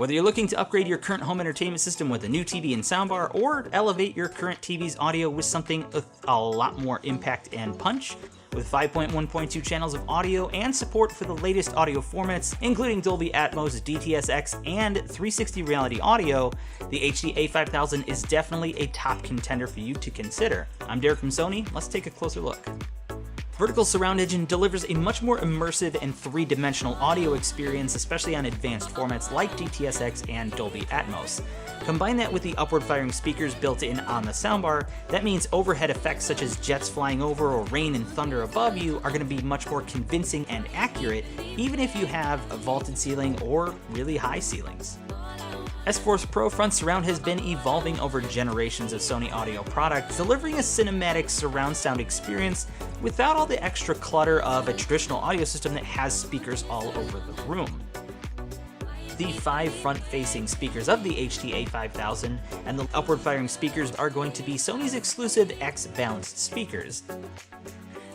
Whether you're looking to upgrade your current home entertainment system with a new TV and soundbar, or elevate your current TV's audio with something with a lot more impact and punch, with 5.1.2 channels of audio and support for the latest audio formats, including Dolby Atmos, DTS:X, and 360 Reality Audio, the HD-A5000 is definitely a top contender for you to consider. I'm Derek from Sony. Let's take a closer look. Vertical Surround Engine delivers a much more immersive and three-dimensional audio experience, especially on advanced formats like DTS:X and Dolby Atmos. Combine that with the upward-firing speakers built in on the soundbar, that means overhead effects such as jets flying over or rain and thunder above you are going to be much more convincing and accurate, even if you have a vaulted ceiling or really high ceilings. S-Force Pro Front Surround has been evolving over generations of Sony audio products, delivering a cinematic surround sound experience without all the extra clutter of a traditional audio system that has speakers all over the room. The 5 front-facing speakers of the HD-A5000 and the upward-firing speakers are going to be Sony's exclusive X-balanced speakers.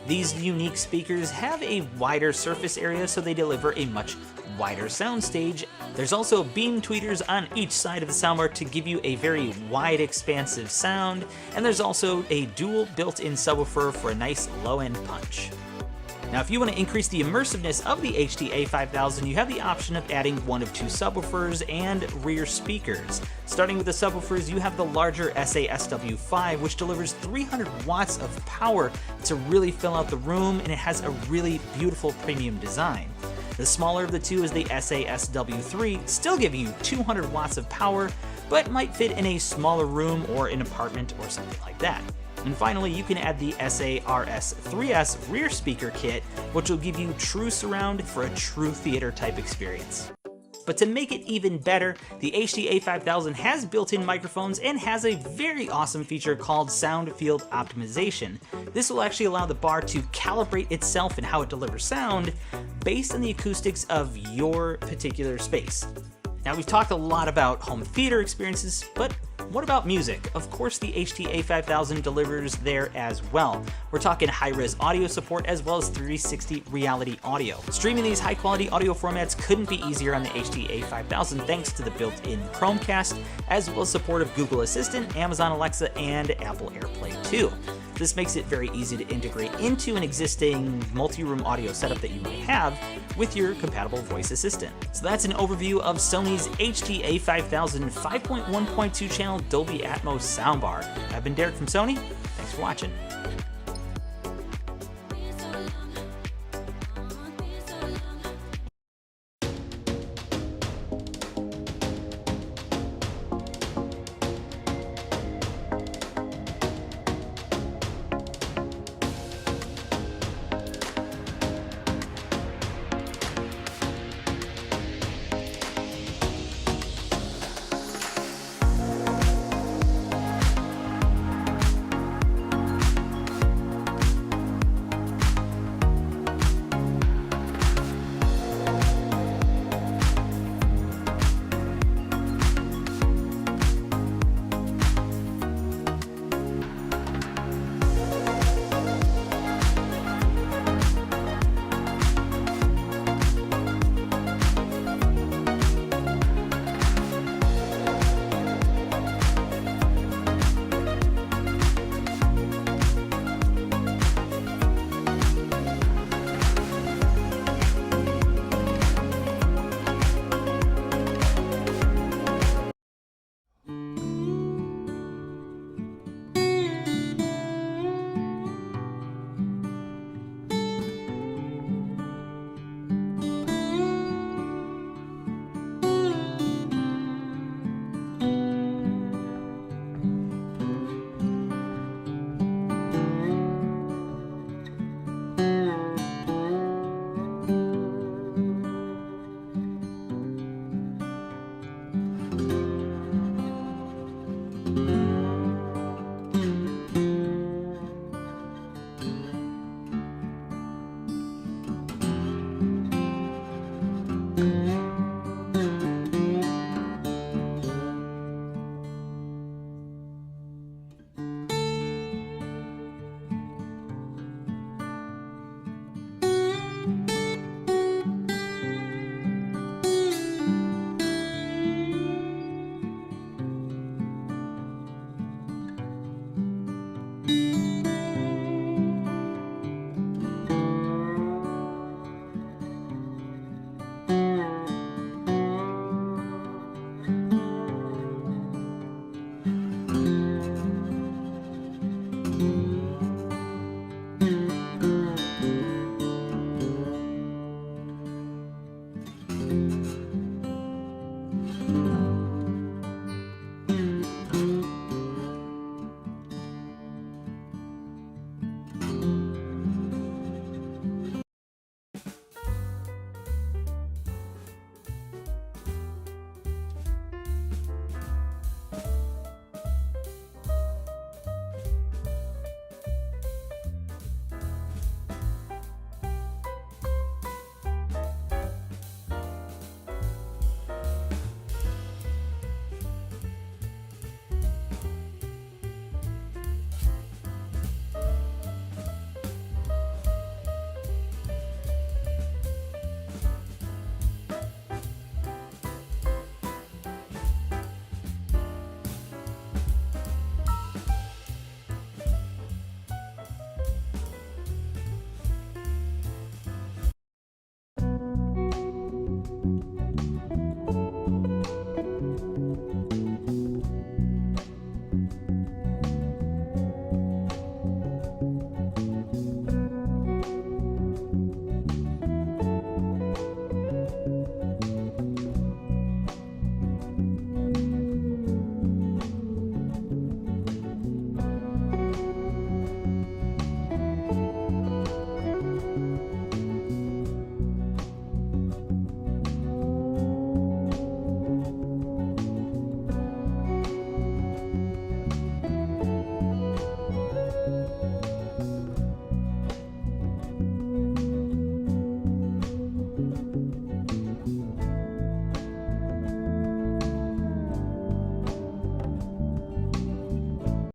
These unique speakers have a wider surface area, so they deliver a much wider soundstage. There's also beam tweeters on each side of the soundbar to give you a very wide, expansive sound, and there's also a dual built-in subwoofer for a nice low-end punch. Now, if you want to increase the immersiveness of the HD-A5000, you have the option of adding one of 2 subwoofers and rear speakers. Starting with the subwoofers, you have the larger SA-SW5, which delivers 300 watts of power to really fill out the room, and it has a really beautiful premium design. The smaller of the two is the SA-SW3, still giving you 200 watts of power, but might fit in a smaller room or an apartment or something like that. And finally, you can add the SA-RS3S rear speaker kit, which will give you true surround for a true theater type experience. But to make it even better, the HD-A5000 has built-in microphones and has a very awesome feature called Sound Field Optimization. This will actually allow the bar to calibrate itself and how it delivers sound based on the acoustics of your particular space. Now, we've talked a lot about home theater experiences, but what about music? Of course, the HD-A5000 delivers there as well. We're talking high-res audio support as well as 360 Reality Audio. Streaming these high-quality audio formats couldn't be easier on the HD-A5000 thanks to the built-in Chromecast, as well as support of Google Assistant, Amazon Alexa, and Apple AirPlay 2. This makes it very easy to integrate into an existing multi-room audio setup that you might have with your compatible voice assistant. So that's an overview of Sony's HD-A5000 5.1.2 channel Dolby Atmos Soundbar. I've been Derek from Sony. Thanks for watching.